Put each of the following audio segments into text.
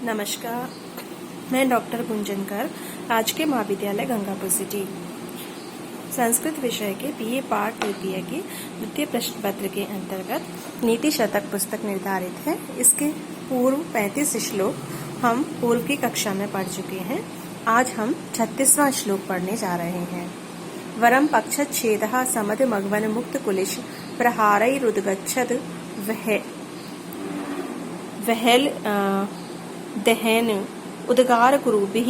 नमस्कार, मैं डॉक्टर गुंजनकर, राजकीय महाविद्यालय गंगापुर सिटी संस्कृत विषय के बीए पार्ट तृतीय के द्वितीय प्रश्न पत्र के अंतर्गत नीति शतक पुस्तक निर्धारित है। इसके पूर्व 35 श्लोक हम पूर्व की कक्षा में पढ़ चुके हैं। आज हम 36वां श्लोक पढ़ने जा रहे हैं। वरम पक्षच्छेदः समद मघवन मुक्त कुलिश प्रहारैरुदगच्छद वहेल दहन उद्गार कुरूभिः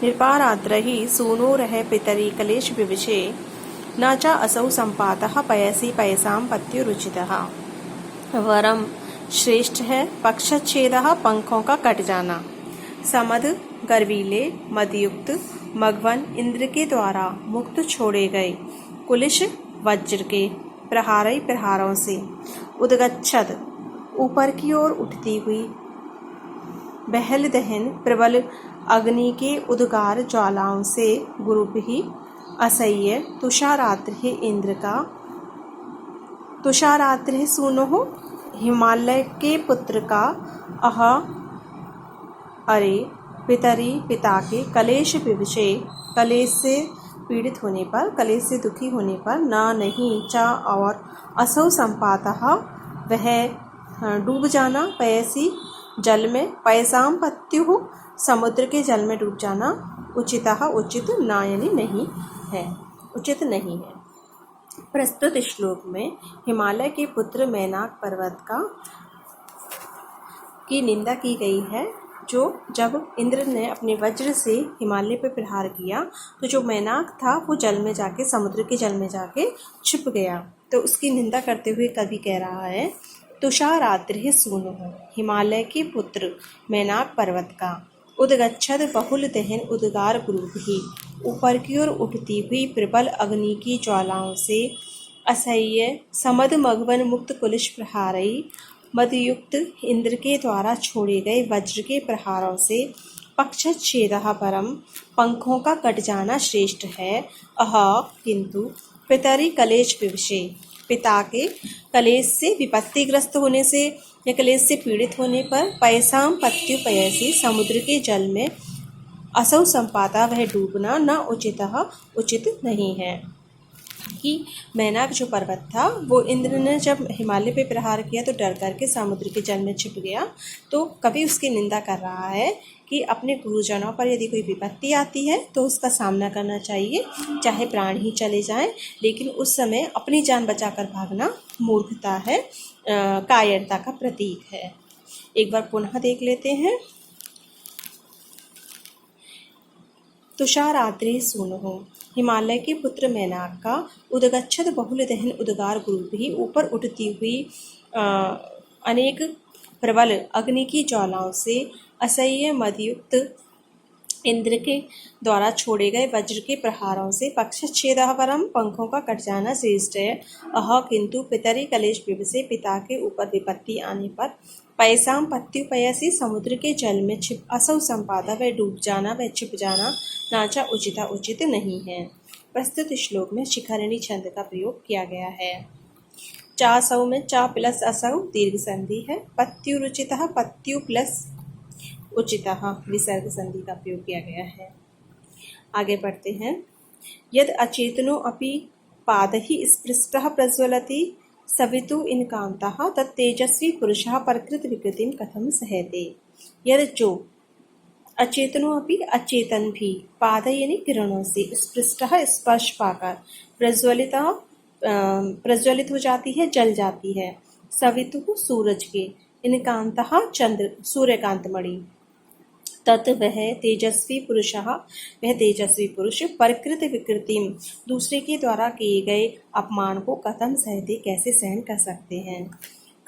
निर्पारात्रैः सूनोरः पितरि कलेश विविशे न च असौ संपातः पयसि पयसां पत्युरुचितः। वरम श्रेष्ठ है पक्षच्छेदः पंखों का कट जाना, समद गर्वीले मदयुक्त मघवन इंद्र के द्वारा मुक्त छोड़े गए कुलिश वज्र के प्रहारों से उदगच्छद ऊपर की ओर उठती हुई बहल दहन प्रबल अग्नि के उद्गार ज्वालाओं से गुरुभिः असह्य तुषारात्रि इंद्र का तुषारात्रि सूनुः हिमालय के पुत्र का अरे पितरी पिता के कलेश विविशे कलेश से पीड़ित होने पर, कलेश से दुखी होने पर, ना नहीं चा और असौ संपातः वह डूब जाना, पयसी जल में, पयसाम पत्युः समुद्र के जल में डूब जाना, उचितः उचित ना यानी नहीं है, उचित नहीं है। प्रस्तुत श्लोक में हिमालय के पुत्र मैनाक पर्वत की निंदा की गई है। जो जब इंद्र ने अपने वज्र से हिमालय पर प्रहार किया तो जो मैनाक था वो जल में जाके, समुद्र के जल में जाके छिप गया। तो उसकी निंदा करते हुए कवि कह रहा है, तुषारात्रि सूनुः हिमालय के पुत्र मैनाक पर्वत का, उदगच्छद बहुल दहन उद्गार गुरूभिः ऊपर की ओर उठती हुई प्रबल अग्नि की ज्वालाओं से, असह्य समद मघवन मुक्त कुलिश प्रहारै मदयुक्त इंद्र के द्वारा छोड़े गए वज्र के प्रहारों से, पक्षच्छेदः परम पंखों का कट जाना श्रेष्ठ है। किंतु पितरि कलेश विविशे पिता के कलेश से विपत्तिग्रस्त होने से या कलेश से पीड़ित होने पर, पयसाम पत्यु पयसी समुद्र के जल में, असौ संपाता वह डूबना, न उचितः उचित नहीं है। कि मैनाक जो पर्वत था वो इंद्र ने जब हिमालय पे प्रहार किया तो डर करके समुद्र के जल में छिप गया। तो कवि उसकी निंदा कर रहा है कि अपने गुरुजनों पर यदि कोई विपत्ति आती है तो उसका सामना करना चाहिए, चाहे प्राण ही चले जाएं, लेकिन उस समय अपनी जान बचाकर भागना मूर्खता है, कायरता का प्रतीक है। एक बार पुनः देख लेते हैं। तुषारात्रि सूनुः हिमालय के पुत्र मैनाक का, उदगच्छद बहुल दहन उद्गार गुरूभिः ऊपर उठती हुई अनेक प्रबल अग्नि की ज्वालाओं से, असह्य मदयुक्त इंद्र के द्वारा छोड़े गए वज्र के प्रहारों से, पक्षच्छेदः परम पंखों का कट जाना श्रेष्ठ है। किंतु पितरि कलेश विविशे पिता के ऊपर विपत्ति आने पर, पयसाम पत्यु पयसी समुद्र के जल में छिप, असौ संपादा वह डूब जाना, वह छिप जाना, नाचा उचिता उचित नहीं है। प्रस्तुत श्लोक में शिखरिणी छंद का प्रयोग किया गया है। चा सौ में चा प्लस असौ दीर्घ संधि है। पत्युरुचितः पत्यु प्लस उचितः विसर्ग संधि का प्रयोग किया गया है। आगे बढ़ते हैं। यद अचेतनो अपि पादः स्पृष्टः प्रज्वलति सवितु इनकांतः तत्तेजस्वी पुरुषः प्रकृत विकृतिं कथम सहते। यद जो अचेतनो अपि अचेतन भी, पाद यानी किरणों से, स्पृष्टः स्पर्श पाकर, प्रज्वलित हो जाती है, जल जाती है, सवितु सूरज के, इनकांतः चंद्र सूर्यकांत मणि, तत् वह तेजस्वी पुरुषः वह तेजस्वी पुरुष, प्रकृत विकृतिम दूसरे के द्वारा किए गए अपमान को कथम सहते कैसे सहन कर सकते हैं।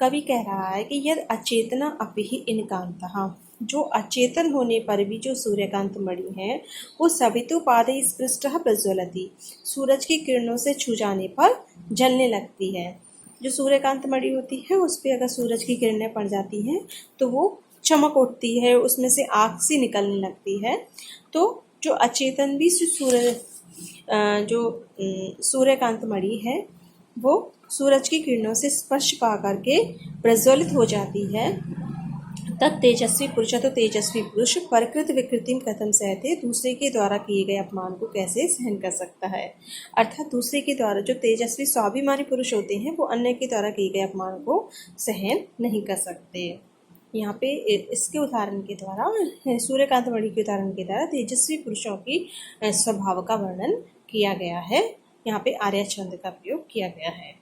कवि कह रहा है कि यद अचेतना अपि इनकांतः जो अचेतन होने पर भी जो सूर्यकांत मणि है वो सवितु पादे स्पृष्टः प्रज्वलति सूरज की किरणों से छू जाने पर जलने लगती है। जो सूर्यकांत मणि होती है उस पर अगर सूरज की किरणें पड़ जाती हैं तो वो चमक उठती है, उसमें से आग सी निकलने लगती है। तो जो अचेतन भी सूर्यकांत मणि है वो सूरज की किरणों से स्पर्श पा करके प्रज्वलित हो जाती है। तत् तेजस्वी पुरुष, तो तेजस्वी पुरुष प्रकृत विकृतिम कथम सहते, दूसरे के द्वारा किए गए अपमान को कैसे सहन कर सकता है। अर्थात दूसरे के द्वारा, जो तेजस्वी स्वाभिमानी पुरुष होते हैं वो अन्य के द्वारा किए गए अपमान को सहन नहीं कर सकते। यहाँ पे इसके उदाहरण के द्वारा, सूर्यकांत मणि के उदाहरण के द्वारा तेजस्वी पुरुषों की स्वभाव का वर्णन किया गया है। यहाँ पे आर्य छंद का प्रयोग किया गया है।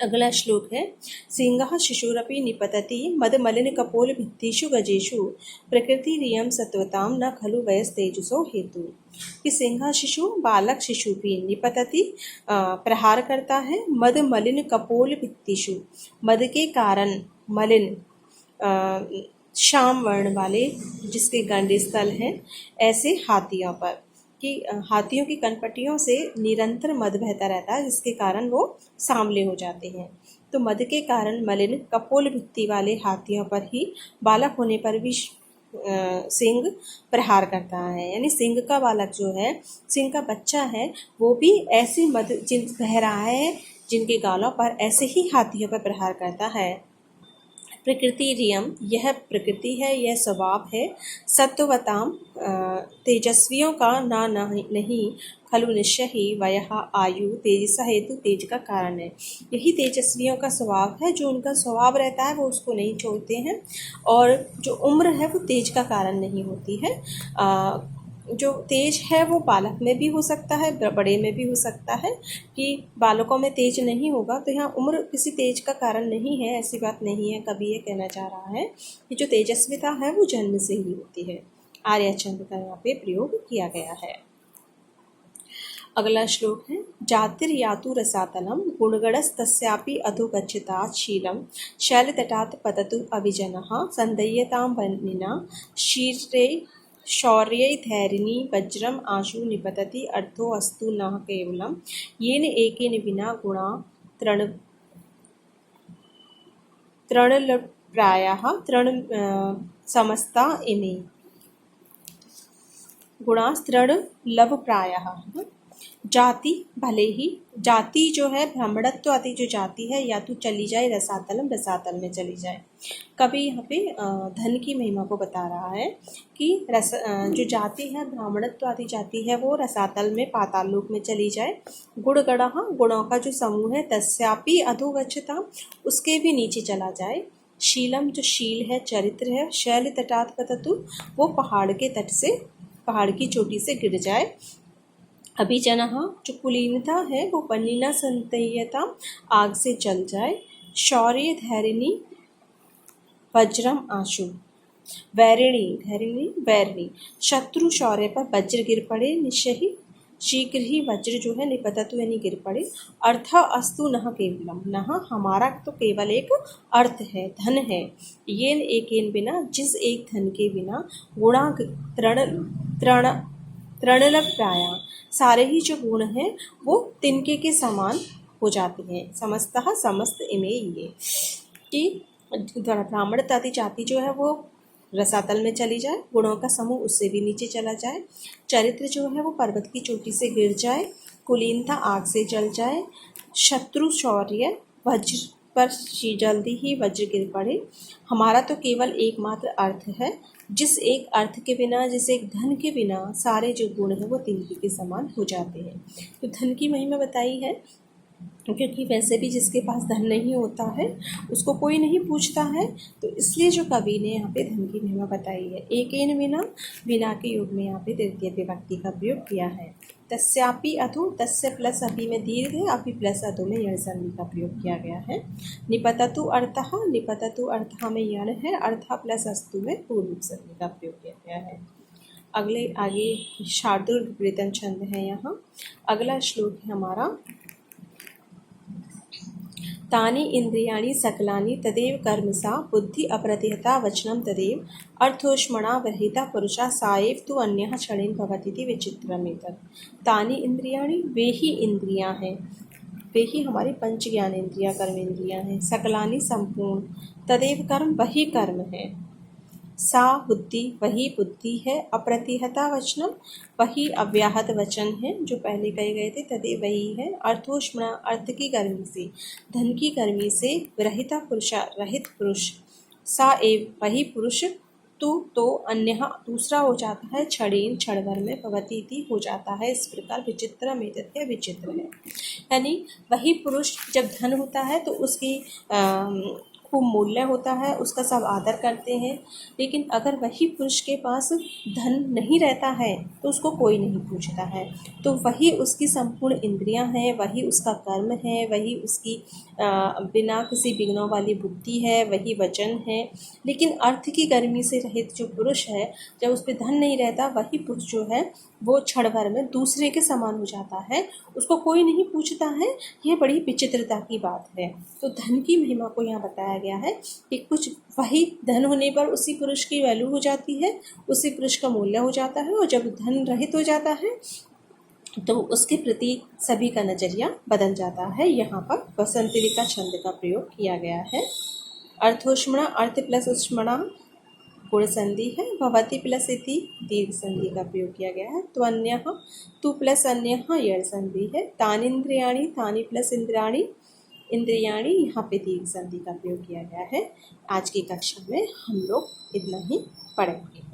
अगला श्लोक है, सिंहः शिशुरपि निपतति मदमलिन कपोल भित्तिषु गजेषु प्रकृति रियम सत्वतां न खलु वयस्तेजसो हेतु। कि सिंह शिशु, बालक शिशु भी, निपतति प्रहार करता है, मद मलिन कपोल भित्तिषु, मद के कारण मलिन श्याम वर्ण वाले जिसके गंडे स्थल हैं ऐसे हाथियों पर, कि हाथियों की कनपटियों से निरंतर मद बहता रहता है जिसके कारण वो सांवले हो जाते हैं। तो मद के कारण मलिन कपोल भित्ति वाले हाथियों पर ही बालक होने पर भी सिंह प्रहार करता है। यानी सिंह का बालक जो है, सिंह का बच्चा है, वो भी ऐसी मद जिन बह रहा है जिनके गालों पर, ऐसे ही हाथियों पर प्रहार करता है। प्रकृति रियम, यह प्रकृति है, यह स्वभाव है। सत्वताम, तेजस्वियों का ना नहीं, खलु निश्चय ही, वयः आयु, तेजसा हेतु, तेज का कारण है। यही तेजस्वियों का स्वभाव है, जो उनका स्वभाव रहता है वो उसको नहीं छोड़ते हैं, और जो उम्र है वो तेज का कारण नहीं होती है। जो तेज है वो बालक में भी हो सकता है, बड़े में भी हो सकता है। कि बालकों में तेज नहीं होगा तो यहाँ उम्र किसी तेज का कारण नहीं है, ऐसी बात नहीं है। कभी ये कहना चाह रहा है कि जो तेजस्विता है वो जन्म से ही होती है। आर्य छंद का यहाँ पे प्रयोग किया गया है। अगला श्लोक है, जातिर्यातु रसातलम गुणगणस्तस्यापि अधोगच्छतात् शीलम शैलतटात् पततु अविजनः संदय्यतां वह्निना शीर्षे शौर्यैर्धैर्येण वज्रम आशु निपतति अर्थो अस्तु न केवलम येन एकेन विना गुणा तृणलप्रायाः समस्ता इमे। गुणास्तृणलवप्रायाः। जाति, भले ही जाति जो है, ब्राह्मणत्व आदि जो जाति है, या तो चली जाए रसातलम, रसातल में चली जाए। कभी यहाँ पे धन की महिमा को बता रहा है कि जो जाति है, ब्राह्मणत्व आदि जाति है, वो रसातल में, पाताल लोक में चली जाए। गुणगणः, गुणों का जो समूह है, तस्यापि अधोगच्छता, उसके भी नीचे चला जाए। शीलम, जो शील है, चरित्र है। शैल तटात् पततु, वो पहाड़ के तट से, पहाड़ की चोटी से गिर जाए। अभिजनः, जो कुलीनता है वो पन्निना संतय्यता, आग से जल जाए। शौर्य धैर्यनी वज्रम आशु, वैरिणी, धैर्यनी वैरिणी, शत्रु शौर्य पर वज्र गिर पड़े। निश्चय ही, शीघ्र ही वज्र जो है, निपततु यानी गिर पड़े। अर्थ अस्तु नह केवलम, नह हमारा तो केवल एक अर्थ है, धन है। ये एकेन बिना, जिस एक धन के बिना, गुणा तृणलप्राया, सारे ही जो गुण हैं वो तिनके के समान हो जाते हैं। समस्तः, समस्त इमे, ये कि ब्राह्मण आदि जाति जो है वो रसातल में चली जाए, गुणों का समूह उससे भी नीचे चला जाए। चरित्र जो है वो पर्वत की चोटी से गिर जाए। कुलीनता, आग से जल जाए। शत्रु शौर्य, वज्र पर जल्दी ही वज्र गिर पड़े। हमारा तो केवल एकमात्र अर्थ है, जिस एक अर्थ के बिना, जिस एक धन के बिना सारे जो गुण हैं वो तिनके के समान हो जाते हैं। तो धन की महिमा बताई है, क्योंकि वैसे भी जिसके पास धन नहीं होता है उसको कोई नहीं पूछता है, तो इसलिए जो कवि ने यहाँ पे धन की महिमा बताई है। एकेन बिना, बिना के युग में यहाँ पे तृतीय विभक्ति का प्रयोग किया है। तस्यापि अधो, तस्य प्लस अपि में दीर्घ है, अपि प्लस अधो में यण संधि का प्रयोग किया गया है। निपततु अर्थः, निपततु अर्थः में यण है, अर्थः प्लस अस्तु में पूर्व संधि का प्रयोग किया गया है। आगे शार्दूल विपरीतम छंद है यहाँ। अगला श्लोक है हमारा, तानि इंद्रियाणि सकलानि तदेव कर्मसा बुद्धि अप्रतिहता वचनम तदेव अर्थोष्मणा वहिता पुरुषा साएव तु अन्यः क्षणेन भवतीति विचित्रमेतत्। तानि इंद्रियाणि, वे ही इंद्रियां हैं, वे ही हमारी पंच ज्ञान इंद्रियां, कर्म इंद्रियां हैं। सकलानि, संपूर्ण। तदेव कर्म, वही कर्म है। सा बुद्धि, वही बुद्धि है। अप्रतिहता वचनम, वही अव्याहत वचन है जो पहले कहे गए थे, तदे वही है। अर्थोष्मणा, अर्थ की गर्मी से, धन की गर्मी से, रहिता पुरुषा, रहित पुरुष, सा एव वही पुरुष, तु तो अन्यः दूसरा हो जाता है, क्षणेन क्षणभर में, भवति इति हो जाता है। इस प्रकार विचित्रमेतत् है, विचित्र है। यानी वही पुरुष जब धन होता है तो उसकी खूब मूल्य होता है, उसका सब आदर करते हैं। लेकिन अगर वही पुरुष के पास धन नहीं रहता है तो उसको कोई नहीं पूछता है। तो वही उसकी संपूर्ण इंद्रियां हैं, वही उसका कर्म है, वही उसकी बिना किसी विघ्नों वाली बुद्धि है, वही वचन है। लेकिन अर्थ की गर्मी से रहित जो पुरुष है, जब उस पर धन नहीं रहता, वही पुरुष जो है वो क्षण भर में दूसरे के समान हो जाता है, उसको कोई नहीं पूछता है। ये बड़ी विचित्रता की बात है। तो धन की महिमा को यहाँ बताया गया है कि कुछ वही धन होने पर उसी पुरुष की वैल्यू हो जाती है, उसी पुरुष का मूल्य हो जाता है, और जब धन रहित हो जाता है तो उसके प्रति सभी का नज़रिया बदल जाता है। यहाँ पर वसंतरी का छंद का प्रयोग किया गया है। अर्थोष्मणा, अर्थ प्लस उष्मणा गुण संधि है। भवति प्लस इति दीर्घ संधि का प्रयोग किया गया है। त्वन्यः, तु प्लस अन्यः यड़ संधि है। तानीन्द्रियाणि, तानि प्लस इंद्रियाणि, इंद्रियाणि, यहाँ पे दीर्घ संधि का प्रयोग किया गया है। आज की कक्षा में हम लोग इतना ही पढ़ेंगे।